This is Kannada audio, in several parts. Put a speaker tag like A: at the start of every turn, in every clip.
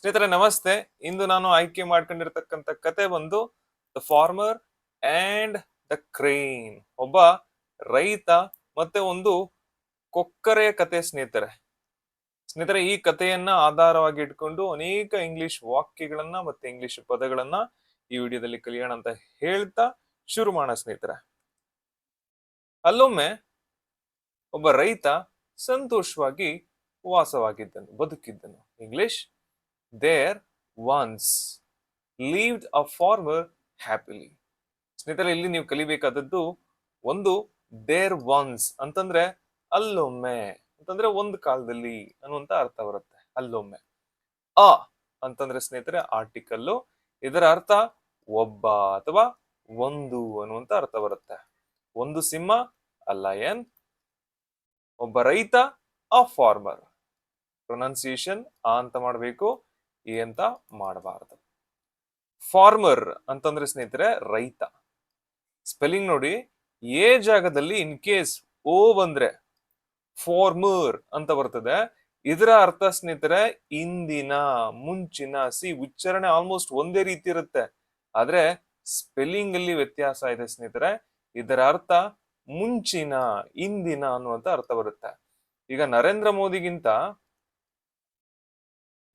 A: ಸ್ನೇಹಿತರೆ ನಮಸ್ತೆ. ಇಂದು ನಾನು ಆಯ್ಕೆ ಮಾಡ್ಕೊಂಡಿರ್ತಕ್ಕಂಥ ಕತೆ ಬಂದು the farmer and the crane. ಒಬ್ಬ ರೈತ ಮತ್ತೆ ಒಂದು ಕೊಕ್ಕರೆಯ ಕತೆ ಸ್ನೇಹಿತರೆ ಈ ಕಥೆಯನ್ನ ಆಧಾರವಾಗಿ ಇಟ್ಕೊಂಡು ಅನೇಕ ಇಂಗ್ಲಿಷ್ ವಾಕ್ಯಗಳನ್ನ ಮತ್ತೆ ಇಂಗ್ಲಿಷ್ ಪದಗಳನ್ನ ಈ ವಿಡಿಯೋದಲ್ಲಿ ಕಲಿಯೋಣ ಅಂತ ಹೇಳ್ತಾ ಶುರು ಮಾಡೋಣ ಸ್ನೇಹಿತರೆ. ಅಲ್ಲೊಮ್ಮೆ ಒಬ್ಬ ರೈತ ಸಂತೋಷವಾಗಿ ಬದುಕಿದ್ದನು. English there once lived a farmer happily. ಸ್ನೇಹಿತರೆ ಇಲ್ಲಿ ನೀವು ಕಲಿಬೇಕಾದದ್ದು ಒಂದು ದೇರ್ ಒನ್ಸ್ ಅಂತಂದ್ರೆ ಅಲ್ಲೊಮ್ಮೆ ಅಂತಂದ್ರೆ ಒಂದು ಕಾಲದಲ್ಲಿ ಅನ್ನುವಂತ ಅರ್ಥ ಬರುತ್ತೆ. ಅಲ್ಲೊಮ್ಮೆ ಅ ಅಂತಂದ್ರೆ ಸ್ನೇಹಿತರೆ ಆರ್ಟಿಕಲ್ಲು, ಇದರ ಅರ್ಥ ಒಬ್ಬ ಅಥವಾ ಒಂದು ಅನ್ನುವಂತ ಅರ್ಥ ಬರುತ್ತೆ. ಒಂದು ಸಿಂಹ ಅ ಲಯನ್, ಒಬ್ಬ ರೈತ ಅ ಫಾರ್ಮರ್. ಪ್ರೊನೌನ್ಸಿಯೇಷನ್ ಆ ಅಂತ ಮಾಡಬೇಕು, ಈ ಅಂತ ಮಾಡಬಾರದು. ಫಾರ್ಮರ್ ಅಂತಂದ್ರೆ ಸ್ನೇಹಿತರೆ ರೈತ. ಸ್ಪೆಲ್ಲಿಂಗ್ ನೋಡಿ, ಎ ಜಾಗದಲ್ಲಿ ಇನ್ ಕೇಸ್ ಓ ಬಂದ್ರೆ ಫಾರ್ಮರ್ ಅಂತ ಬರ್ತದೆ. ಇದರ ಅರ್ಥ ಸ್ನೇಹಿತರೆ ಇಂದಿನ, ಮುಂಚಿನ. ಉಚ್ಚಾರಣೆ ಆಲ್ಮೋಸ್ಟ್ ಒಂದೇ ರೀತಿ ಇರುತ್ತೆ, ಆದ್ರೆ ಸ್ಪೆಲ್ಲಿಂಗ್ ಅಲ್ಲಿ ವ್ಯತ್ಯಾಸ ಇದೆ ಸ್ನೇಹಿತರೆ. ಇದರ ಅರ್ಥ ಮುಂಚಿನ, ಇಂದಿನ ಅನ್ನುವಂತ ಅರ್ಥ ಬರುತ್ತೆ. ಈಗ ನರೇಂದ್ರ ಮೋದಿಗಿಂತ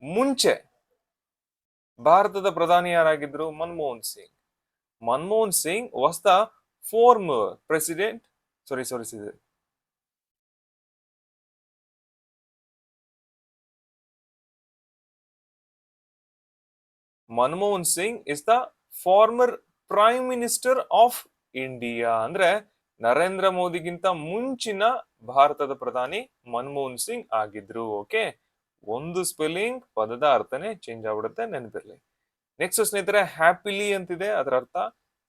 A: ಮುಂಚೆ ಭಾರತದ ಪ್ರಧಾನಿ ಯಾರಾಗಿದ್ರು? Manmohan Singh. Manmohan Singh was the former president. Manmohan Singh is the former prime minister of India. ಅಂದ್ರೆ ನರೇಂದ್ರ ಮೋದಿಗಿಂತ ಮುಂಚಿನ ಭಾರತದ ಪ್ರಧಾನಿ ಮನಮೋಹನ್ ಸಿಂಗ್ ಆಗಿದ್ರು. ಓಕೆ, ಒಂದು ಸ್ಪೆಲ್ಲಿಂಗ್ ಪದದ ಅರ್ಥನೇ ಚೇಂಜ್ ಆಗ್ಬಿಡುತ್ತೆ, ನೆನಪಿರ್ಲಿ. ನೆಕ್ಸ್ಟ್ ಸ್ನೇಹಿತರೆ ಹ್ಯಾಪಿಲಿ ಅಂತಿದೆ, ಅದರ ಅರ್ಥ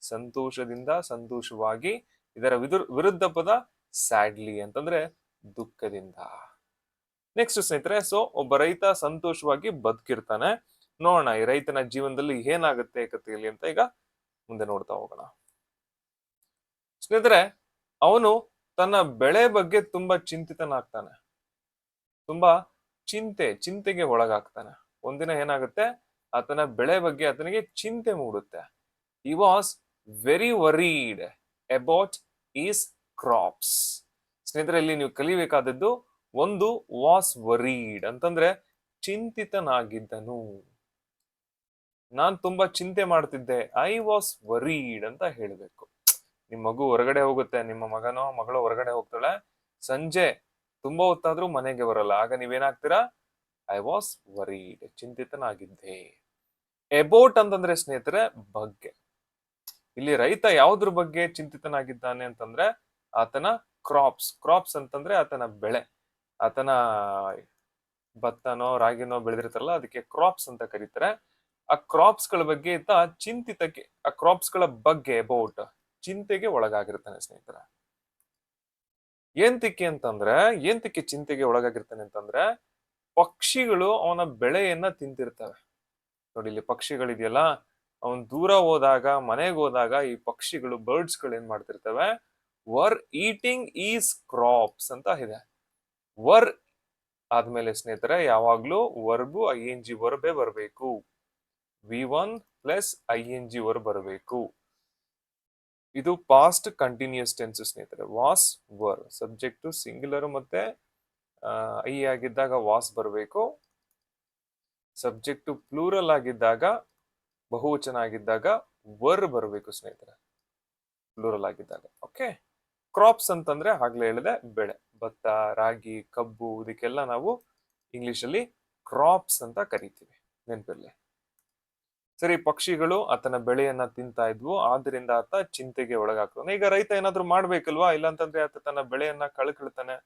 A: ಸಂತೋಷದಿಂದ, ಸಂತೋಷವಾಗಿ. ಇದರ ವಿರುದ್ಧ ಪದ ಸ್ಯಾಡ್ಲಿ ಅಂತಂದ್ರೆ ದುಃಖದಿಂದ. ನೆಕ್ಸ್ಟ್ ಸ್ನೇಹಿತರೆ, ಸೊ ಒಬ್ಬ ರೈತ ಸಂತೋಷವಾಗಿ ಬದುಕಿರ್ತಾನೆ. ನೋಡೋಣ ಈ ರೈತನ ಜೀವನದಲ್ಲಿ ಏನಾಗುತ್ತೆ ಕಥೆಯಲ್ಲಿ ಅಂತ ಈಗ ಮುಂದೆ ನೋಡ್ತಾ ಹೋಗೋಣ. ಸ್ನೇಹಿತರೆ, ಅವನು ತನ್ನ ಬೆಳೆ ಬಗ್ಗೆ ತುಂಬಾ ಚಿಂತಿತನಾಗ್ತಾನೆ, ತುಂಬಾ ಚಿಂತೆಗೆ ಒಳಗಾಗ್ತಾನೆ. ಒಂದಿನ ಏನಾಗುತ್ತೆ, ಆತನ ಬೆಳೆ ಬಗ್ಗೆ ಆತನಿಗೆ ಚಿಂತೆ ಮೂಡುತ್ತೆ. He was very worried about his crops. ಸ್ನೇಹಿತರೆ ಇಲ್ಲಿ ನೀವು ಕಲಿಬೇಕಾದದ್ದು ಒಂದು ವಾಸ್ ವರೀಡ್ ಅಂತಂದ್ರೆ ಚಿಂತಿತನಾಗಿದ್ದನು. ನಾನ್ ತುಂಬಾ ಚಿಂತೆ ಮಾಡ್ತಿದ್ದೆ, ಐ ವಾಸ್ ವರೀಡ್ ಅಂತ ಹೇಳ್ಬೇಕು. ನಿಮ್ ಮಗು ಹೊರಗಡೆ ಹೋಗುತ್ತೆ, ನಿಮ್ಮ ಮಗನೋ ಮಗಳು ಹೊರಗಡೆ ಹೋಗ್ತಾಳೆ, ಸಂಜೆ ತುಂಬಾ ಹೊತ್ತಾದ್ರೂ ಮನೆಗೆ ಬರಲ್ಲ, ಆಗ ನೀವೇನಾಗ್ತೀರಾ? ಐ ವಾಸ್ ವರೀಡ್, ಚಿಂತಿತನಾಗಿದ್ದೆ. ಎಬೌಟ್ ಅಂತಂದ್ರೆ ಸ್ನೇಹಿತರೆ ಬಗ್ಗೆ. ಇಲ್ಲಿ ರೈತ ಯಾವ್ದ್ರ ಬಗ್ಗೆ ಚಿಂತಿತನಾಗಿದ್ದಾನೆ ಅಂತಂದ್ರೆ ಆತನ ಕ್ರಾಪ್ಸ್ ಅಂತಂದ್ರೆ ಆತನ ಬೆಳೆ. ಆತನ ಭತ್ತನೋ ರಾಗಿನೋ ಬೆಳೆದಿರ್ತಾರಲ್ಲ, ಅದಕ್ಕೆ ಕ್ರಾಪ್ಸ್ ಅಂತ ಕರೀತಾರೆ. ಆ ಕ್ರಾಪ್ಸ್ ಗಳ ಬಗ್ಗೆ ಈತ ಆ ಕ್ರಾಪ್ಸ್ ಗಳ ಬಗ್ಗೆ ಅಬೌಟ್ ಚಿಂತೆಗೆ ಒಳಗಾಗಿರ್ತಾನೆ ಸ್ನೇಹಿತರ. ಏಂತಕ್ಕೆ ಚಿಂತೆಗೆ ಒಳಗಾಗಿರ್ತಾನೆ ಅಂತಂದ್ರೆ ಪಕ್ಷಿಗಳು ಅವನ ಬೆಳೆಯನ್ನ ತಿಂತಿರ್ತವೆ. ನೋಡಿ ಇಲ್ಲಿ ಪಕ್ಷಿಗಳಿದೆಯಲ್ಲ, ಅವನ್ ದೂರ ಹೋದಾಗ, ಮನೆಗೆ ಹೋದಾಗ ಈ ಪಕ್ಷಿಗಳು, ಬರ್ಡ್ಸ್ ಗಳು ಏನ್ ಮಾಡ್ತಿರ್ತವೆ? ವರ್ ಈಟಿಂಗ್ ಈಸ್ ಕ್ರಾಪ್ಸ್ ಅಂತ ಇದೆ. ವರ್ ಆದ್ಮೇಲೆ ಸ್ನೇಹಿತರೆ ಯಾವಾಗ್ಲೂ ವರ್ಬು ING ವರ್ಬೇ ಬರಬೇಕು. V1 ಪ್ಲಸ್ ING ವರ್ಬ್ ಬರಬೇಕು. ಇದು ಪಾಸ್ಟ್ ಕಂಟಿನ್ಯೂಸ್ ಟೆನ್ಸ್ ಸ್ನೇಹಿತರೆ. ವಾಸ್ ವರ್ ಸಬ್ಜೆಕ್ಟ್ ಸಿಂಗ್ಯುಲರ್ ಮತ್ತೆ ಐ ಆಗಿದ್ದಾಗ ವಾಸ್ ಬರಬೇಕು. ಸಬ್ಜೆಕ್ಟ್ ಪ್ಲೂರಲ್ ಆಗಿದ್ದಾಗ, ಬಹುವಚನ ಆಗಿದ್ದಾಗ ವರ್ ಬರಬೇಕು ಸ್ನೇಹಿತರೆ, ಪ್ಲೂರಲ್ ಆಗಿದ್ದಾಗ. ಓಕೆ, ಕ್ರಾಪ್ಸ್ ಅಂತಂದ್ರೆ ಆಗ್ಲೇ ಹೇಳಿದೆ ಬೆಳೆ, ಭತ್ತ, ರಾಗಿ, ಕಬ್ಬು, ಇದಕ್ಕೆಲ್ಲ ನಾವು ಇಂಗ್ಲಿಷ್ ಅಲ್ಲಿ ಕ್ರಾಪ್ಸ್ ಅಂತ ಕರಿತೀವಿ, ನೆನಪಿರ್ಲಿ. ಸರಿ, ಪಕ್ಷಿಗಳು ಆತನ ಬೆಳೆಯನ್ನ ತಿಂತಾ ಇದ್ವು, ಆದ್ರಿಂದ ಆತ ಚಿಂತೆಗೆ ಒಳಗಾಗ್ತಾನೆ. ಈಗ ರೈತ ಏನಾದ್ರು ಮಾಡ್ಬೇಕಲ್ವಾ, ಇಲ್ಲಾಂತಂದ್ರೆ ಆತ ತನ್ನ ಬೆಳೆಯನ್ನ ಕಳ್ಕೊಳ್ತಾನೆ,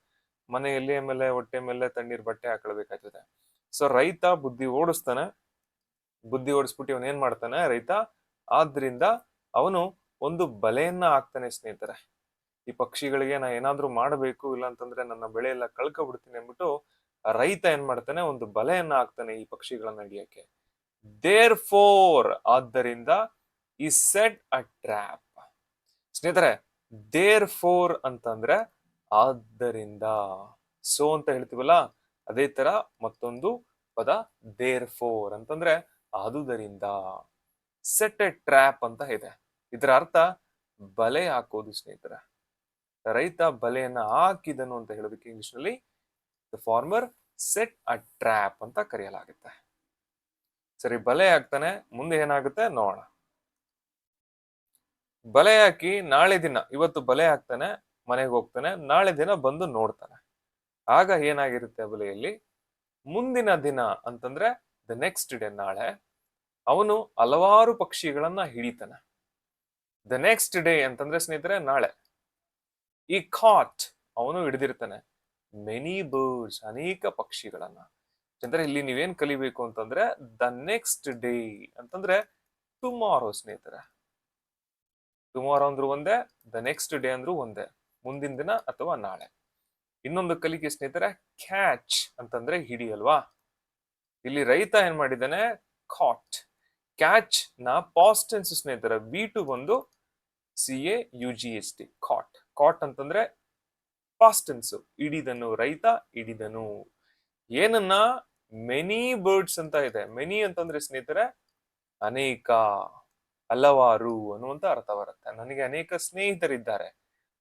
A: ಮನೆಯಲ್ಲಿ ಮೇಲೆ ಹೊಟ್ಟೆ ಮೇಲೆ ತಣ್ಣೀರ್ ಬಟ್ಟೆ ಹಾಕೊಳ್ಬೇಕಾಗ್ತದೆ. ಸೊ ರೈತ ಬುದ್ಧಿ ಓಡಿಸ್ಬಿಟ್ಟು ಅವನ್ ಏನ್ ಮಾಡ್ತಾನೆ ರೈತ, ಆದ್ರಿಂದ ಅವನು ಒಂದು ಬಲೆಯನ್ನ ಹಾಕ್ತಾನೆ ಸ್ನೇಹಿತರೆ. ಈ ಪಕ್ಷಿಗಳಿಗೆ ನಾ ಏನಾದ್ರೂ ಮಾಡಬೇಕು, ಇಲ್ಲಾಂತಂದ್ರೆ ನನ್ನ ಬೆಳೆ ಎಲ್ಲ ಕಳ್ಕೊಬಿಡ್ತೀನಿ ಅಂದ್ಬಿಟ್ಟು ರೈತ ಏನ್ ಮಾಡ್ತಾನೆ, ಒಂದು ಬಲೆಯನ್ನ ಹಾಕ್ತಾನೆ ಈ ಪಕ್ಷಿಗಳನ್ನ ಹಿಡಿಯಕ್ಕೆ. ದೇರ್ ಫೋರ್ ಆದ್ದರಿಂದ ಈ ಸೆಟ್ ಅ ಟ್ರ್ಯಾಪ್. ಸ್ನೇಹಿತರೆ ದೇರ್ ಫೋರ್ ಅಂತಂದ್ರೆ ಆದ್ದರಿಂದ, ಸೋ ಅಂತ ಹೇಳ್ತೀವಲ್ಲ, ಅದೇ ತರ ಮತ್ತೊಂದು ಪದ ದೇರ್ ಫೋರ್ ಅಂತಂದ್ರೆ ಆದುದರಿಂದ. ಸೆಟ್ ಎ ಟ್ರ್ಯಾಪ್ ಅಂತ ಇದೆ. ಇದರ ಅರ್ಥ ಬಲೆ ಹಾಕೋದು ಸ್ನೇಹಿತರೆ. ರೈತ ಬಲೆಯನ್ನ ಹಾಕಿದನು ಅಂತ ಹೇಳೋದಕ್ಕೆ ಇಂಗ್ಲಿಷ್ ನಲ್ಲಿ the farmer set a trap ಅಂತ ಕರೆಯಲಾಗುತ್ತೆ. ಸರಿ, ಬಲೆ ಹಾಕ್ತಾನೆ, ಮುಂದೆ ಏನಾಗುತ್ತೆ ನೋಡೋಣ. ಬಲೆ ಹಾಕಿ ನಾಳೆ ದಿನ, ಇವತ್ತು ಬಲೆ ಹಾಕ್ತಾನೆ, ಮನೆಗೆ ಹೋಗ್ತಾನೆ, ನಾಳೆ ದಿನ ಬಂದು ನೋಡ್ತಾನೆ. ಆಗ ಏನಾಗಿರುತ್ತೆ ಬಲೆಯಲ್ಲಿ, ಮುಂದಿನ ದಿನ ಅಂತಂದ್ರೆ ದ ನೆಕ್ಸ್ಟ್ ಡೇ, ನಾಳೆ ಅವನು ಹಲವಾರು ಪಕ್ಷಿಗಳನ್ನ ಹಿಡಿತಾನೆ. ದ ನೆಕ್ಸ್ಟ್ ಡೇ ಅಂತಂದ್ರೆ ಸ್ನೇಹಿತರೆ ನಾಳೆ. ಈ ಕಾಟ್ ಅವನು ಹಿಡಿದಿರ್ತಾನೆ ಮೆನಿ ಬರ್ಡ್ಸ್, ಅನೇಕ ಪಕ್ಷಿಗಳನ್ನ. ಅಂದ್ರೆ ಇಲ್ಲಿ ನೀವೇನ್ ಕಲಿಬೇಕು ಅಂತಂದ್ರೆ ದ ನೆಕ್ಸ್ಟ್ ಡೇ ಅಂತಂದ್ರೆ ಟುಮಾರೋ ಸ್ನೇಹಿತರೆ. ಟುಮಾರೋ ಅಂದ್ರೂ ಒಂದೇ, ದ ನೆಕ್ಸ್ಟ್ ಡೇ ಅಂದ್ರೂ ಒಂದೇ, ಮುಂದಿನ ದಿನ ಅಥವಾ ನಾಳೆ. ಇನ್ನೊಂದು ಕಲಿಕೆ ಸ್ನೇಹಿತರೆ ಕ್ಯಾಚ್ ಅಂತಂದ್ರೆ ಹಿಡಿ ಅಲ್ವಾ. ಇಲ್ಲಿ ರೈತ ಏನ್ ಮಾಡಿದಾನೆ, ಕಾಟ್. ಕ್ಯಾಚ್ ನ ಪಾಸ್ಟ್ ಟೆನ್ಸ್ ಸ್ನೇಹಿತರೆ, ಬಿ2 ಬಂದು CAUGST, ಕಾಟ್. ಕಾಟ್ ಅಂತಂದ್ರೆ ಪಾಸ್ಟ್ ಟೆನ್ಸ್, ಹಿಡಿದನು, ರೈತ ಹಿಡಿದನು. ಏನನ್ನ, ಮೆನಿ ಬರ್ಡ್ಸ್ ಅಂತ ಇದೆ. ಮೆನಿ ಅಂತಂದ್ರೆ ಸ್ನೇಹಿತರೆ ಅನೇಕ, ಹಲವಾರು ಅನ್ನುವಂತ ಅರ್ಥ ಬರುತ್ತೆ. ನನಗೆ ಅನೇಕ ಸ್ನೇಹಿತರಿದ್ದಾರೆ.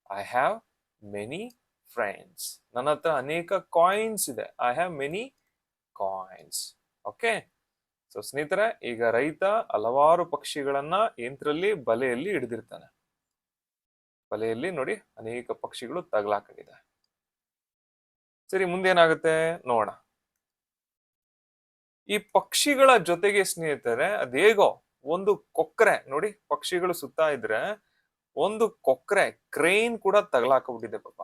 A: I have many friends. ನನ್ನ ಹತ್ರ ಅನೇಕ ಕಾಯಿನ್ಸ್ ಇದೆ. I have many coins. Okay. So ಸ್ನೇಹಿತರೆ, ಈಗ ರೈತ ಹಲವಾರು ಪಕ್ಷಿಗಳನ್ನ ಯಂತ್ರದಲ್ಲಿ ಬಲೆಯಲ್ಲಿ ಹಿಡಿದಿರ್ತಾನೆ. ಬಲೆಯಲ್ಲಿ ನೋಡಿ ಅನೇಕ ಪಕ್ಷಿಗಳು ತಗಲಾಕೊಂಡಿದೆ. ಸರಿ, ಮುಂದೇನಾಗುತ್ತೆ ನೋಡೋಣ. ಈ ಪಕ್ಷಿಗಳ ಜೊತೆಗೆ ಸ್ನೇಹಿತರೆ ಅದೇಗೋ ಒಂದು ಕೊಕ್ಕರೆ ನೋಡಿ, ಪಕ್ಷಿಗಳು ಸುತ್ತಾ ಇದ್ರೆ ಒಂದು ಕೊಕ್ಕರೆ, ಕ್ರೇನ್ ಕೂಡ ತಗಲಾಕೊಂಡ್ಬಿಟ್ಟಿದೆ ಪಾಪ.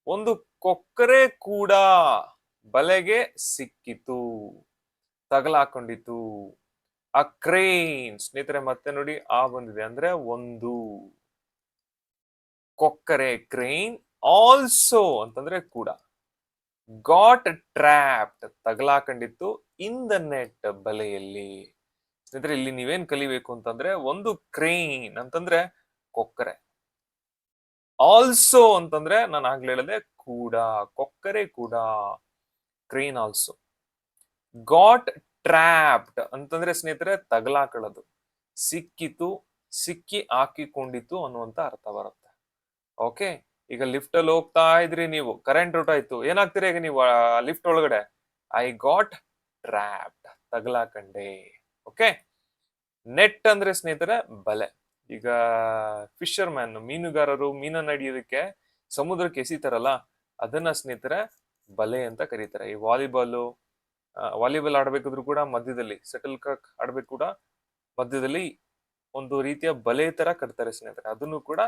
A: ಒಂದು ಕೊಕ್ಕರೆ ಕೂಡ ಬಲೆಗೆ ಸಿಕ್ಕಿತು, ತಗಲಾಕೊಂಡಿತು. ಆ ಕ್ರೇನ್ ಸ್ನೇಹಿತರೆ ಮತ್ತೆ ನೋಡಿ ಆ ಬಂದಿದೆ, ಅಂದ್ರೆ ಒಂದು ಕೊಕ್ಕರೆ, ಕ್ರೇನ್, ಆಲ್ಸೋ ಅಂತಂದ್ರೆ ಕೂಡ, ಗಾಟ್ ಟ್ರ್ಯಾಪ್ಡ್ ತಗಲಾಕೊಂಡಿತ್ತು, ಇನ್ ದ ನೆಟ್ ಬಲೆಯಲ್ಲಿ. ಸ್ನೇಹಿತರೆ ಇಲ್ಲಿ ನೀವೇನ್ ಕಲಿಬೇಕು ಅಂತಂದ್ರೆ, ಒಂದು ಕ್ರೇನ್ ಅಂತಂದ್ರೆ ಕೊಕ್ಕರೆ, ಆಲ್ಸೋ ಅಂತಂದ್ರೆ ನಾನು ಆಗ್ಲೇ ಹೇಳಿದೆ ಕೂಡ, ಕೊಕ್ಕರೆ ಕೂಡ, ಕ್ರೇನ್ ಆಲ್ಸೋ. ಗಾಟ್ ಟ್ರ್ಯಾಪ್ಡ್ ಅಂತಂದ್ರೆ ಸ್ನೇಹಿತರೆ ತಗಲಾಕೊಳ್ಳೋದು, ಸಿಕ್ಕಿತು, ಸಿಕ್ಕಿ ಹಾಕಿಕೊಂಡಿತು ಅನ್ನುವಂತ ಅರ್ಥ ಬರುತ್ತೆ. ಓಕೆ. ಈಗ ಲಿಫ್ಟ್ ಅಲ್ಲಿ ಹೋಗ್ತಾ ಇದ್ರಿ ನೀವು, ಕರೆಂಟ್ ಹೊರಟಾಯ್ತು, ಏನಾಗ್ತೀರಾ ಈಗ ನೀವು ಲಿಫ್ಟ್ ಒಳಗಡೆ, ಐ ಗಾಟ್ ಟ್ರ್ಯಾಪ್ಡ್, ತಗಲಾಕಂಡೆ. ಓಕೆ. ನೆಟ್ ಅಂದ್ರೆ ಸ್ನೇಹಿತರೆ ಬಲೆ. ಈಗ ಫಿಶರ್ ಮ್ಯಾನ್, ಮೀನುಗಾರರು ಮೀನನ್ನ ಹಿಡಿಯೋದಕ್ಕೆ ಸಮುದ್ರಕ್ಕೆ ಎಸಿತಾರಲ್ಲ, ಅದನ್ನ ಸ್ನೇಹಿತರೆ ಬಲೆ ಅಂತ ಕರೀತಾರೆ. ಈ ವಾಲಿಬಾಲ್ ಆಡ್ಬೇಕಾದ್ರೂ ಕೂಡ ಮಧ್ಯದಲ್ಲಿ, ಸೆಟಲ್ ಕಾಕ್ ಆಡ್ಬೇಕು ಕೂಡ ಮಧ್ಯದಲ್ಲಿ ಒಂದು ರೀತಿಯ ಬಲೆ ತರ ಕಟ್ತಾರೆ ಸ್ನೇಹಿತರೆ, ಅದನ್ನು ಕೂಡ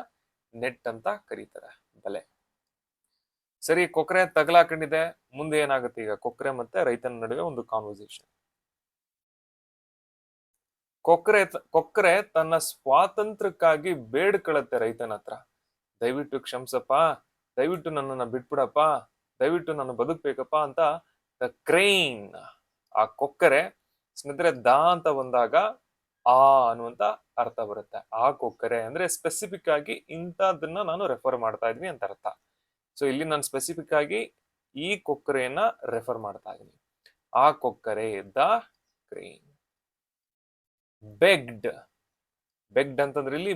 A: ನೆಟ್ ಅಂತ ಕರೀತಾರೆ, ಬಲೆ. ಸರಿ, ಕೊಕ್ಕರೆ ತಗಲಾಕೊಂಡಿದೆ. ಮುಂದೆ ಏನಾಗುತ್ತೆ ಈಗ, ಕೊಕ್ಕರೆ ಮತ್ತೆ ರೈತನ ನಡುವೆ ಒಂದು ಕಾನ್ವರ್ಸೇಷನ್. ಕೊಕ್ಕರೆ ತನ್ನ ಸ್ವಾತಂತ್ರ್ಯಕ್ಕಾಗಿ ಬೇಡ್ಕೊಳ್ಳುತ್ತೆ ರೈತನ ಹತ್ರ, ದಯವಿಟ್ಟು ಕ್ಷಮಿಸಪ್ಪ, ದಯವಿಟ್ಟು ನನ್ನನ್ನ ಬಿಟ್ಬಿಡಪ್ಪ, ದಯವಿಟ್ಟು ನಾನು ಬದುಕ್ಬೇಕಪ್ಪ ಅಂತ. ದ ಕ್ರೇನ್, ಆ ಕೊಕ್ಕರೆ ಸ್ನೇಹಿತರೆ ದಾ ಅಂತ ಬಂದಾಗ ಆ ಅನ್ನುವಂತ ಅರ್ಥ ಬರುತ್ತೆ. ಆ ಕೊಕ್ಕರೆ ಅಂದ್ರೆ ಸ್ಪೆಸಿಫಿಕ್ ಆಗಿ ಇಂಥದನ್ನ ನಾನು ರೆಫರ್ ಮಾಡ್ತಾ ಇದೀನಿ ಅಂತ ಅರ್ಥ. ಸೊ ಇಲ್ಲಿ ನಾನು ಸ್ಪೆಸಿಫಿಕ್ ಆಗಿ ಈ ಕೊಕ್ಕರೆಯನ್ನ ರೆಫರ್ ಮಾಡ್ತಾ ಇದೀನಿ. ಆ ಕೊಕ್ಕರೆ, ದ ಕ್ರೇನ್. ಬೆಗ್ಡ್ ಅಂತಂದ್ರೆ ಇಲ್ಲಿ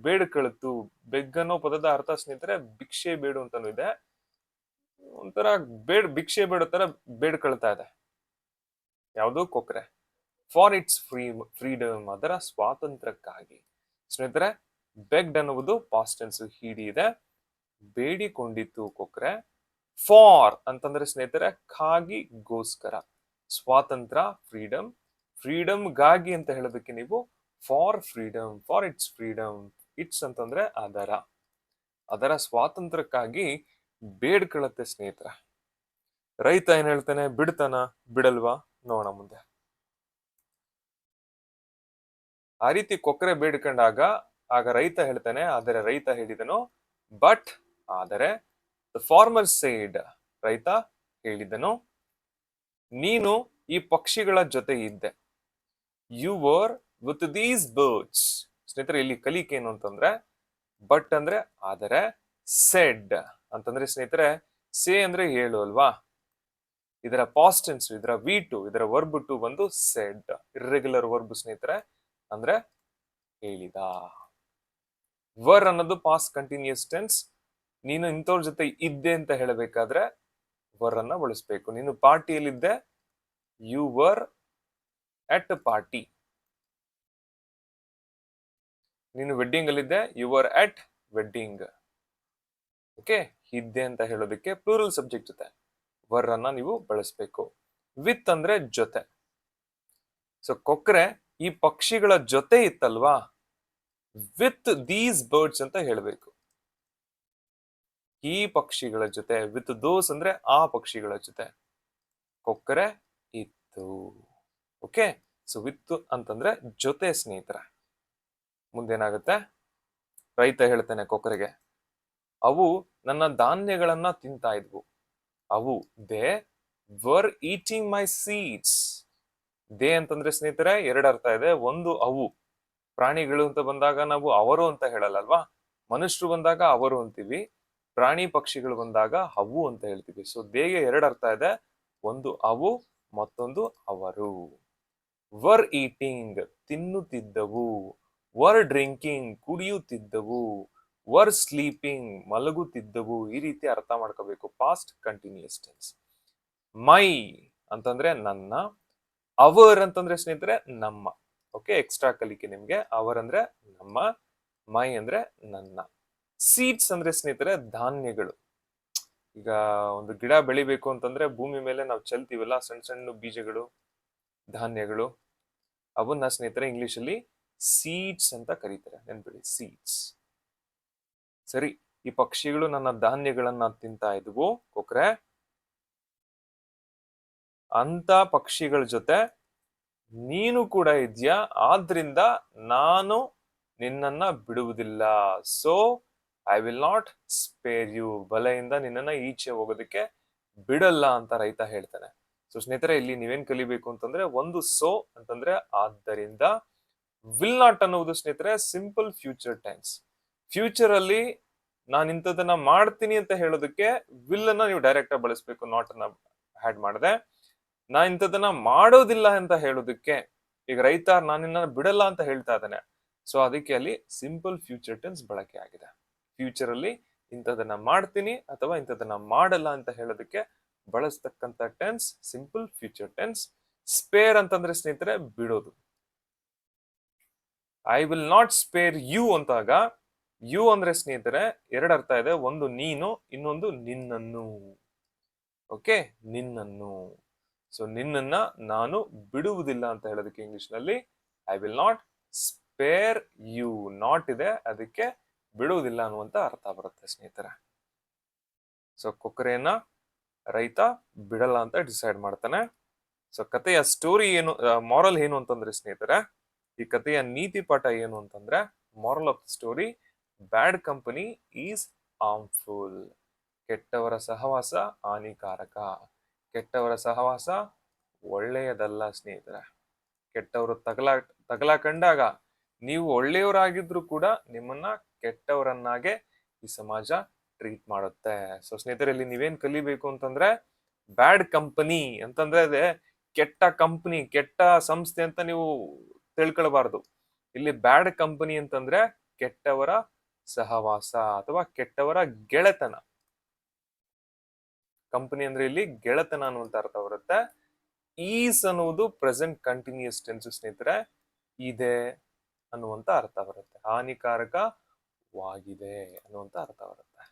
A: ಬೇಡ್ಕಳ್ತು. ಬೆಗ್ ಅನ್ನೋ ಪದದ ಅರ್ಥ ಸ್ನೇಹಿತರೆ ಭಿಕ್ಷೆ ಬೇಡು ಅಂತಾನು ಇದೆ. ಒಂಥರ ಭಿಕ್ಷೆ ಬೇಡೋ ತರ ಬೇಡ್ಕೊಳ್ತಾ ಇದೆ. ಯಾವುದು, ಕೊಕ್ಕರೆ. ಫಾರ್ ಇಟ್ಸ್ ಫ್ರೀಡಮ್, ಅದರ ಸ್ವಾತಂತ್ರ್ಯಕ್ಕಾಗಿ. ಸ್ನೇಹಿತರೆ ಬೆಗ್ಡ್ ಅನ್ನುವುದು ಪಾಸ್ಟ್ ಟೆನ್ಸ್, ಹಿಡಿ ಇದೆ, ಬೇಡಿಕೊಂಡಿತ್ತು ಕೊಕ್ಕರೆ. ಫಾರ್ ಅಂತಂದ್ರೆ ಸ್ನೇಹಿತರೆ ಕಾಗಿ, ಗೋಸ್ಕರ. ಸ್ವಾತಂತ್ರ್ಯ ಫ್ರೀಡಮ್, ಫ್ರೀಡಮ್ ಗಾಗಿ ಅಂತ ಹೇಳೋದಕ್ಕೆ ನೀವು for freedom, for it's freedom. It's ಅಂತಂದ್ರೆ ಅದರ ಸ್ವಾತಂತ್ರ್ಯಕ್ಕಾಗಿ ಬೇಡ್ಕೊಳ್ಳುತ್ತೆ ಸ್ನೇಹಿತರೆ. ರೈತ ಏನ್ ಹೇಳ್ತಾನೆ, ಬಿಡ್ತಾನ ಬಿಡಲ್ವಾ ನೋಡೋಣ ಮುಂದೆ. ಆ ರೀತಿ ಕೊಕ್ಕರೆ ಬೇಡ್ಕೊಂಡಾಗ ಆಗ ರೈತ ಹೇಳ್ತಾನೆ, ಆದರೆ ರೈತ ಹೇಳಿದನು, ಬಟ್ ಆದರೆ, ದ ಫಾರ್ಮರ್ ಸೇಡ್, ರೈತ ಹೇಳಿದನು, ನೀನು ಈ ಪಕ್ಷಿಗಳ ಜೊತೆ ಇದ್ದೆ. You were with these birds. ಸ್ನೇಹಿತರೆ ಇಲ್ಲಿ ಕಲಿಕೆ ಏನು ಅಂತಂದ್ರೆ, ಬಟ್ ಅಂದ್ರೆ ಆದರೆ, ಸೆಡ್ ಅಂತಂದ್ರೆ ಸ್ನೇಹಿತರೆ ಸೇ ಅಂದ್ರೆ ಹೇಳು ಅಲ್ವಾ. ಇದರ ಪಾಸ್ಟ್ ಟೆನ್ಸ್, ಇದರ ವಿ ಟು, ಇದರ ವರ್ಬ್ ಟು ಬಂದು ಸೆಡ್. ಇರ್ರೆಗ್ಯುಲರ್ ವರ್ಬ್ ಸ್ನೇಹಿತರೆ, ಅಂದ್ರೆ ಹೇಳಿದ. ವರ್ ಅನ್ನೋದು ಪಾಸ್ಟ್ ಕಂಟಿನ್ಯೂಸ್ ಟೆನ್ಸ್. ನೀನು ಇಂಥವ್ರ ಜೊತೆ ಇದ್ದೆ ಅಂತ ಹೇಳಬೇಕಾದ್ರೆ ವರ್ ಅನ್ನ ಬಳಸಬೇಕು. ನೀನು ಪಾರ್ಟಿಯಲ್ಲಿದ್ದೆ, ಯು ವರ್ ಅಟ್ ಪಾರ್ಟಿ. ನೀನು ವೆಡ್ಡಿಂಗ್ ಅಲ್ಲಿದ್ದೆ, you were at wedding. Okay, ಇದ್ದೆ ಅಂತ ಹೇಳೋದಕ್ಕೆ ಪ್ಲೂರಲ್ ಸಬ್ಜೆಕ್ಟ್ ಜೊತೆ ವರ್ ಅನ್ನ ನೀವು ಬಳಸಬೇಕು. ವಿತ್ ಅಂದ್ರೆ ಜೊತೆ. ಸೊ ಕೊಕ್ರೆ ಈ ಪಕ್ಷಿಗಳ ಜೊತೆ ಇತ್ತಲ್ವಾ, ವಿತ್ ದೀಸ್ ಬರ್ಡ್ಸ್ ಅಂತ ಹೇಳಬೇಕು. ಈ ಪಕ್ಷಿಗಳ ಜೊತೆ, ವಿತ್ ದೋಸ್ ಅಂದ್ರೆ ಆ ಪಕ್ಷಿಗಳ ಜೊತೆ ಕೊಕ್ಕರೆ ಇತ್ತು. ಓಕೆ, ಸೊ ವಿತ್ ಅಂತಂದ್ರೆ ಜೊತೆ ಸ್ನೇಹಿತರೆ. ಮುಂದೇನಾಗುತ್ತೆ, ರೈತ ಹೇಳ್ತಾನೆ ಕೊಕ್ಕರೆಗೆ, ಅವು ನನ್ನ ಧಾನ್ಯಗಳನ್ನ ತಿಂತಾ ಇದ್ವು. ಅವು they were eating my seeds. They ಅಂತಂದ್ರೆ ಸ್ನೇಹಿತರೆ ಎರಡು ಅರ್ಥ ಇದೆ. ಒಂದು ಅವು, ಪ್ರಾಣಿಗಳು ಅಂತ ಬಂದಾಗ ನಾವು ಅವರು ಅಂತ ಹೇಳಲ್ಲಲ್ವಾ, ಮನುಷ್ಯರು ಬಂದಾಗ ಅವರು ಅಂತೀವಿ, ಪ್ರಾಣಿ ಪಕ್ಷಿಗಳು ಬಂದಾಗ ಅವು ಅಂತ ಹೇಳ್ತೀವಿ. ಸೊ ದೇಗೆ ಎರಡು ಅರ್ಥ ಇದೆ, ಒಂದು ಅವು, ಮತ್ತೊಂದು ಅವರು. ವರ್ ಈಟಿಂಗ್ ತಿನ್ನುತ್ತಿದ್ದವು, ವರ್ ಡ್ರಿಂಕಿಂಗ್ ಕುಡಿಯುತ್ತಿದ್ದವು, ವರ್ ಸ್ಲೀಪಿಂಗ್ ಮಲಗುತ್ತಿದ್ದವು. ಈ ರೀತಿ ಅರ್ಥ ಮಾಡ್ಕೋಬೇಕು ಪಾಸ್ಟ್ ಕಂಟಿನ್ಯೂಸ್ ಟೆನ್ಸ್. ಮೈ ಅಂತಂದ್ರೆ ನನ್ನ, ಅವರ್ ಅಂತಂದ್ರೆ ಸ್ನೇಹಿತರೆ ನಮ್ಮ. ಓಕೆ, ಎಕ್ಸ್ಟ್ರಾ ಕಲಿಕೆ ನಿಮ್ಗೆ. ಅವರ್ ಅಂದ್ರೆ ನಮ್ಮ, ಮೈ ಅಂದ್ರೆ ನನ್ನ. ಸೀಡ್ಸ್ ಅಂದ್ರೆ ಸ್ನೇಹಿತರೆ ಧಾನ್ಯಗಳು. ಈಗ ಒಂದು ಗಿಡ ಬೆಳಿಬೇಕು ಅಂತಂದ್ರೆ ಭೂಮಿ ಮೇಲೆ ನಾವು ಚೆಲ್ತೀವಲ್ಲ, ಸಣ್ಣ ಸಣ್ಣ ಬೀಜಗಳು, ಧಾನ್ಯಗಳು, ಅವನ್ನ ಸ್ನೇಹಿತರೆ ಇಂಗ್ಲಿಷ್ ಅಲ್ಲಿ ಸೀಡ್ಸ್ ಅಂತ ಕರೀತಾರೆ. ನೆನ್ಬಿಡಿ, ಸೀಡ್ಸ್. ಸರಿ, ಈ ಪಕ್ಷಿಗಳು ನನ್ನ ಧಾನ್ಯಗಳನ್ನ ತಿಂತಾ ಇದ್ವು ಕೊಕ್ರೆ. ಅಂತ ಪಕ್ಷಿಗಳ ಜೊತೆ ನೀನು ಕೂಡ ಇದ್ಯಾ, ಆದ್ರಿಂದ ನಾನು ನಿನ್ನನ್ನ ಬಿಡುವುದಿಲ್ಲ. So I will not spare you. ಬಲೆಯಿಂದ ನಿನ್ನನ್ನ ಈಚೆ ಹೋಗೋದಕ್ಕೆ ಬಿಡಲ್ಲ ಅಂತ ರೈತ ಹೇಳ್ತಾನೆ. ಸೊ ಸ್ನೇಹಿತರೆ, ಇಲ್ಲಿ ನೀವೇನ್ ಕಲಿಬೇಕು ಅಂತಂದ್ರೆ, ಒಂದು ಸೋ ಅಂತಂದ್ರೆ ಆದ್ದರಿಂದ, ವಿಲ್ ನಾಟ್ ಅನ್ನುವುದು ಸ್ನೇಹಿತರೆ ಸಿಂಪಲ್ ಫ್ಯೂಚರ್ ಟೆನ್ಸ್. ಫ್ಯೂಚರ್ ಅಲ್ಲಿ ನಾನು ಇಂಥದನ್ನ ಮಾಡ್ತೀನಿ ಅಂತ ಹೇಳೋದಕ್ಕೆ ವಿಲ್ ಅನ್ನ ನೀವು ಡೈರೆಕ್ಟ್ ಆಗಿ ಬಳಸಬೇಕು, ನಾಟ್ ಅನ್ನ ಆಡ್ ಮಾಡದೆ. ನಾ ಇಂಥದನ್ನ ಮಾಡೋದಿಲ್ಲ ಅಂತ ಹೇಳೋದಕ್ಕೆ, ಈಗ ರೈತ ನಾನಿನ್ನ ಬಿಡಲ್ಲ ಅಂತ ಹೇಳ್ತಾ ಇದ್ದಾನೆ, ಸೊ ಅದಕ್ಕೆ ಅಲ್ಲಿ ಸಿಂಪಲ್ ಫ್ಯೂಚರ್ ಟೆನ್ಸ್ ಬಳಕೆ ಆಗಿದೆ. ಫ್ಯೂಚರ್ ಅಲ್ಲಿ ಇಂಥದನ್ನ ಮಾಡ್ತೀನಿ ಅಥವಾ ಇಂಥದನ್ನ ಮಾಡಲ್ಲ ಅಂತ ಹೇಳೋದಕ್ಕೆ ಬಳಸ್ತಕ್ಕಂಥ tense simple future tense. Spare ಅಂತಂದ್ರೆ ಸ್ನೇಹಿತರೆ ಬಿಡೋದು. I will not spare you ಅಂತಾಗ, ಯು ಅಂದ್ರೆ ಸ್ನೇಹಿತರೆ ಎರಡು ಅರ್ಥ ಇದೆ. ಒಂದು ನೀನು, ಇನ್ನೊಂದು ನಿನ್ನನ್ನು. ಓಕೆ, ನಿನ್ನನ್ನು. ಸೊ ನಿನ್ನನ್ನ ನಾನು ಬಿಡುವುದಿಲ್ಲ ಅಂತ ಹೇಳೋದಕ್ಕೆ ಇಂಗ್ಲಿಷ್ ನಲ್ಲಿ I will not spare you. Not ಇದೆ, ಅದಕ್ಕೆ ಬಿಡುವುದಿಲ್ಲ ಅನ್ನುವಂತ ಅರ್ಥ ಬರುತ್ತೆ ಸ್ನೇಹಿತರೆ. ಸೊ ಕೊಕ್ಕರೆಯನ್ನ ರೈತ ಬಿಡಲ್ಲ ಅಂತ ಡಿಸೈಡ್ ಮಾಡ್ತಾನೆ. ಸೊ ಕಥೆಯ ಸ್ಟೋರಿ ಏನು, ಮಾರಲ್ ಏನು ಅಂತಂದ್ರೆ ಸ್ನೇಹಿತರೆ, ಈ ಕಥೆಯ ನೀತಿ ಪಾಠ ಏನು ಅಂತಂದ್ರೆ, moral of the story, bad company is harmful. ಕೆಟ್ಟವರ ಸಹವಾಸ ಹಾನಿಕಾರಕ. ಕೆಟ್ಟವರ ಸಹವಾಸ ಒಳ್ಳೆಯದಲ್ಲ ಸ್ನೇಹಿತರೆ. ಕೆಟ್ಟವರು ತಗಲಾಕಂಡಾಗ ನೀವು ಒಳ್ಳೆಯವರಾಗಿದ್ರು ಕೂಡ ನಿಮ್ಮನ್ನ ಕೆಟ್ಟವರನ್ನಾಗೆ ಈ ಸಮಾಜ ಟ್ರೀಟ್ ಮಾಡುತ್ತೆ. ಸೊ ಸ್ನೇಹಿತರೆ, ಇಲ್ಲಿ ನೀವೇನ್ ಕಲಿಬೇಕು ಅಂತಂದ್ರೆ, ಬ್ಯಾಡ್ ಕಂಪನಿ ಅಂತಂದ್ರೆ ಅದೇ ಕೆಟ್ಟ ಕಂಪನಿ, ಕೆಟ್ಟ ಸಂಸ್ಥೆ ಅಂತ ನೀವು ತಿಳ್ಕೊಳ್ಬಾರ್ದು. ಇಲ್ಲಿ ಬ್ಯಾಡ್ ಕಂಪನಿ ಅಂತಂದ್ರೆ ಕೆಟ್ಟವರ ಸಹವಾಸ ಅಥವಾ ಕೆಟ್ಟವರ ಗೆಳೆತನ. ಕಂಪನಿ ಅಂದ್ರೆ ಇಲ್ಲಿ ಗೆಳೆತನ ಅನ್ನುವಂತ ಅರ್ಥ ಬರುತ್ತೆ. ಈಸ್ ಅನ್ನುವುದು ಪ್ರೆಸೆಂಟ್ ಕಂಟಿನ್ಯೂಸ್ ಟೆನ್ಸ್ ಸ್ನೇಹಿತರೆ, ಇದೆ ಅನ್ನುವಂತ ಅರ್ಥ ಬರುತ್ತೆ. ಹಾನಿಕಾರಕವಾಗಿದೆ ಅನ್ನುವಂತ ಅರ್ಥ ಬರುತ್ತೆ.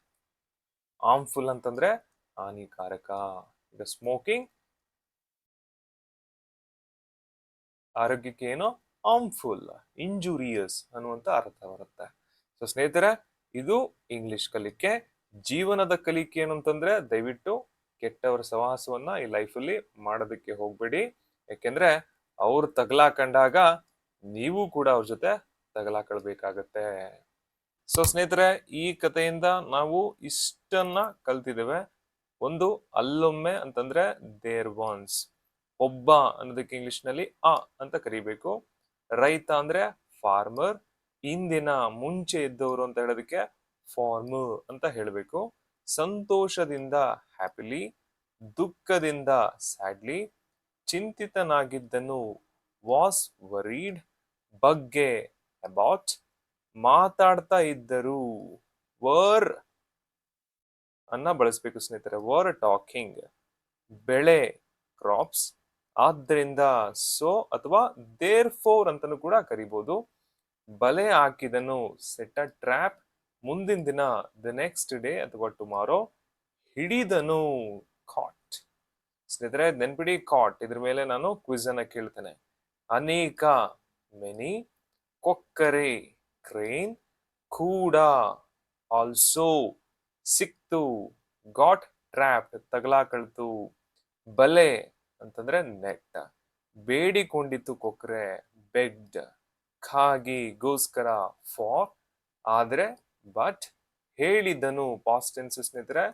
A: ಹಾರ್ಮ್ಫುಲ್ ಅಂತಂದ್ರೆ ಹಾನಿಕಾರಕ. ಈಗ ಸ್ಮೋಕಿಂಗ್ ಆರೋಗ್ಯಕ್ಕೆ ಏನೋ ಹಾರ್ಮ್ಫುಲ್, ಇಂಜುರಿಯಸ್ ಅನ್ನುವಂತ ಅರ್ಥ ಬರುತ್ತೆ. ಸೊ ಸ್ನೇಹಿತರೆ, ಇದು ಇಂಗ್ಲಿಷ್ ಕಲಿಕೆ. ಜೀವನದ ಕಲಿಕೆ ಏನು ಅಂತಂದ್ರೆ, ದಯವಿಟ್ಟು ಕೆಟ್ಟವರ ಸಹವಾಸವನ್ನ ಈ ಲೈಫಲ್ಲಿ ಮಾಡೋದಕ್ಕೆ ಹೋಗ್ಬೇಡಿ. ಯಾಕೆಂದ್ರೆ ಅವ್ರು ತಗಲಾಕಂಡಾಗ ನೀವು ಕೂಡ ಅವ್ರ ಜೊತೆ ತಗಲಾಕೊಳ್ಬೇಕಾಗತ್ತೆ. ಸೊ ಸ್ನೇಹಿತರೆ, ಈ ಕಥೆಯಿಂದ ನಾವು ಇಷ್ಟನ್ನ ಕಲ್ತಿದ್ದೇವೆ. ಒಂದು, ಅಲ್ಲೊಮ್ಮೆ ಅಂತಂದ್ರೆ ದೇರ್ ಒನ್ಸ್. ಒಬ್ಬ ಅನ್ನೋದಕ್ಕೆ ಇಂಗ್ಲಿಷ್ ನಲ್ಲಿ ಆ ಅಂತ ಕರಿಬೇಕು. ರೈತ ಅಂದ್ರೆ ಫಾರ್ಮರ್. ಇಂದಿನ ಮುಂಚೆ ಇದ್ದವರು ಅಂತ ಹೇಳೋದಕ್ಕೆ ಫಾರ್ಮರ್ ಅಂತ ಹೇಳಬೇಕು. ಸಂತೋಷದಿಂದ ಹ್ಯಾಪಿಲಿ. ದುಃಖದಿಂದ ಸ್ಯಾಡ್ಲಿ, ಚಿಂತಿತನಾಗಿದ್ದನು ವಾಸ್ ವರೀಡ್, ಬಗ್ಗೆ ಅಬೌಟ್, ಮಾತಾಡ್ತಾ ಇದ್ದರು ವರ್ ಅನ್ನ ಬಳಸಬೇಕು ಸ್ನೇಹಿತರೆ. Were talking. ಬೆಳೆ ಕ್ರಾಪ್ಸ್, ಆದ್ದರಿಂದ ಸೋ ಅಥವಾ ದೇರ್ ಫೋರ್ ಅಂತಾನೂ ಕೂಡ ಕರಿಬಹುದು. ಬಲೆ ಹಾಕಿದನು ಸೆಟ್ ಅ ಟ್ರ್ಯಾಪ್, ಮುಂದಿನ ದಿನ ದ ನೆಕ್ಸ್ಟ್ ಡೇ ಅಥವಾ ಟುಮಾರೋ. ಹಿಡಿದನು ಕಾಟ್. ಸ್ನೇಹಿತರೆ ನೆನ್ಪಿಡಿ ಕಾಟ್, ಇದ್ರ ಮೇಲೆ ನಾನು ಕ್ವಿಜ್ ಅನ್ನ ಕೇಳ್ತೇನೆ. ಅನೇಕ ಮೆನಿ, ಕೊಕ್ಕರೆ ಕ್ರೇನ್, ಕೂಡ ಆಲ್ಸೋ, ಸಿಕ್ತು ಗಾಟ್ ಟ್ರ್ಯಾಪ್ ತಗಲಾಕಳ್ತು, ಬಲೆ ಅಂತಂದ್ರೆ ನೆಟ್, ಬೇಡಿಕೊಂಡಿತ್ತು ಕೊಕ್ಕರೆ ಬೆಗ್ಡ್, ಖಾಗಿ ಗೋಸ್ಕರ ಫಾರ್, ಆದ್ರೆ ಬಟ್, ಹೇಳಿದನು ಪಾಸ್ಟ್ ಟೆನ್ಸ್ ಸ್ನೇಹಿತರೆ.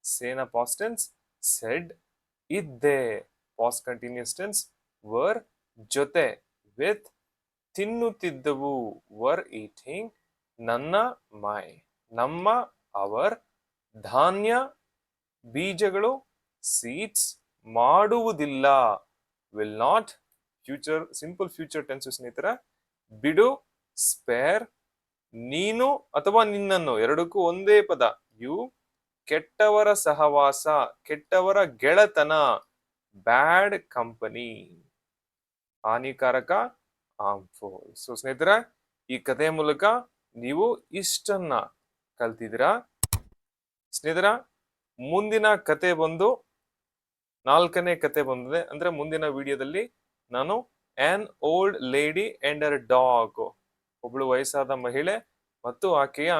A: ಸೇನ ಪಾಸ್ಟ್ ಟೆನ್ಸ್ ಸೆಡ್, ಇದ್ದೆ ಪಾಸ್ಟ್ ಕಂಟಿನ್ಯೂಸ್ ಟೆನ್ಸ್ ವರ್, ಜೊತೆ ವಿತ್, ತಿನ್ನುತ್ತಿದ್ದವು ವರ್ ಈಟಿಂಗ್, ನನ್ನ ಮೈ, ನಮ್ಮ ಅವರ್, ಧಾನ್ಯ ಬೀಜಗಳು ಸೀಡ್ಸ್, ಮಾಡುವುದಿಲ್ಲ will not, future simple future tense ಸ್ನೇಹಿತರೆ. ಬಿಡು ಸ್ಪೇರ್, ನೀನು ಅಥವಾ ನಿನ್ನನ್ನು ಎರಡಕ್ಕೂ ಒಂದೇ ಪದ ಯು, ಕೆಟ್ಟವರ ಸಹವಾಸ ಕೆಟ್ಟವರ ಗೆಳೆತನ ಬ್ಯಾಡ್ ಕಂಪನಿ, ಹಾನಿಕಾರಕ ಹಾರ್ಮ್ಫುಲ್. ಸೊ ಸ್ನೇಹಿತರೆ ಈ ಕಥೆಯ ಮೂಲಕ ನೀವು ಇಷ್ಟನ್ನ ಕಲ್ತಿದ್ದೀರಾ. ಸ್ನೇಹಿತರ ಮುಂದಿನ ಕತೆ ಬಂದು 4ನೇ ಕತೆ ಬಂದಿದೆ. ಅಂದ್ರೆ ಮುಂದಿನ ವಿಡಿಯೋದಲ್ಲಿ ನಾನು on old lady and Har dog, ಒಬ್ಳು ವಯಸ್ಸಾದ ಮಹಿಳೆ ಮತ್ತು ಆಕೆಯ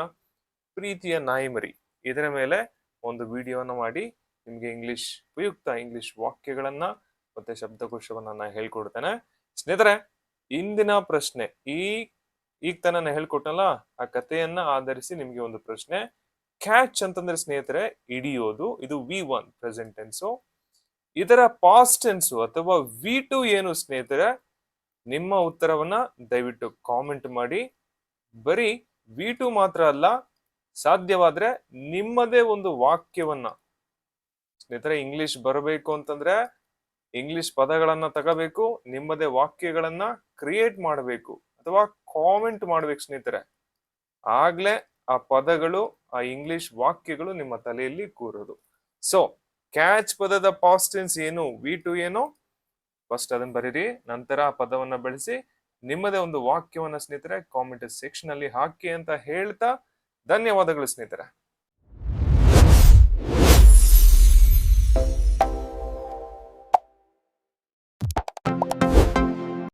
A: ಪ್ರೀತಿಯ ನಾಯಿಮರಿ, ಇದರ ಮೇಲೆ ಒಂದು ವಿಡಿಯೋನ ಮಾಡಿ ನಿಮ್ಗೆ ಇಂಗ್ಲಿಷ್ ಉಪಯುಕ್ತ ಇಂಗ್ಲಿಷ್ ವಾಕ್ಯಗಳನ್ನ ಮತ್ತೆ ಶಬ್ದಕೋಶವನ್ನ ನಾನು ಹೇಳ್ಕೊಡ್ತೇನೆ. ಸ್ನೇಹಿತರೆ ಇಂದಿನ ಪ್ರಶ್ನೆ ಈಗ ತಾನೇ ಹೇಳ್ಕೊಟ್ಟನಲ್ಲ, ಆ ಕಥೆಯನ್ನ ಆಧರಿಸಿ ನಿಮ್ಗೆ ಒಂದು ಪ್ರಶ್ನೆ. ಕ್ಯಾಚ್ ಅಂತಂದ್ರೆ ಸ್ನೇಹಿತರೆ ಹಿಡಿಯೋದು, ಇದು V1 ಪ್ರೆಸೆಂಟ್ ಟೆನ್ಸು. ಇದರ ಪಾಸ್ಟ್ ಟೆನ್ಸು ಅಥವಾ V2 ಏನು ಸ್ನೇಹಿತರೆ? ನಿಮ್ಮ ಉತ್ತರವನ್ನ ದಯವಿಟ್ಟು ಕಾಮೆಂಟ್ ಮಾಡಿ. ಬರೀ V2 ಮಾತ್ರ ಅಲ್ಲ, ಸಾಧ್ಯವಾದ್ರೆ ನಿಮ್ಮದೇ ಒಂದು ವಾಕ್ಯವನ್ನ, ಸ್ನೇಹಿತರೆ ಇಂಗ್ಲಿಷ್ ಬರಬೇಕು ಅಂತಂದ್ರೆ ಇಂಗ್ಲಿಷ್ ಪದಗಳನ್ನ ತಗೋಬೇಕು, ನಿಮ್ಮದೇ ವಾಕ್ಯಗಳನ್ನ ಕ್ರಿಯೇಟ್ ಮಾಡಬೇಕು ಅಥವಾ ಕಾಮೆಂಟ್ ಮಾಡ್ಬೇಕು ಸ್ನೇಹಿತರೆ. ಆಗ್ಲೇ ಆ ಪದಗಳು, ಆ ಇಂಗ್ಲಿಷ್ ವಾಕ್ಯಗಳು ನಿಮ್ಮ ತಲೆಯಲ್ಲಿ ಕೂರೋದು. ಸೊ ಕ್ಯಾಚ್ ಪದದ ಪಾಸ್ಟ್ ಟೆನ್ಸ್ ಏನು, V2 ಏನು, ಫಸ್ಟ್ ಅದನ್ನ ಬರೀರಿ. ನಂತರ ಆ ಪದವನ್ನ ಬಳಸಿ ನಿಮ್ಮದೇ ಒಂದು ವಾಕ್ಯವನ್ನ ಸ್ನೇಹಿತರೆ ಕಾಮೆಂಟ್ ಸೆಕ್ಷನ್ ಅಲ್ಲಿ ಹಾಕಿ ಅಂತ ಹೇಳ್ತಾ ಧನ್ಯವಾದಗಳು ಸ್ನೇಹಿತರೆ.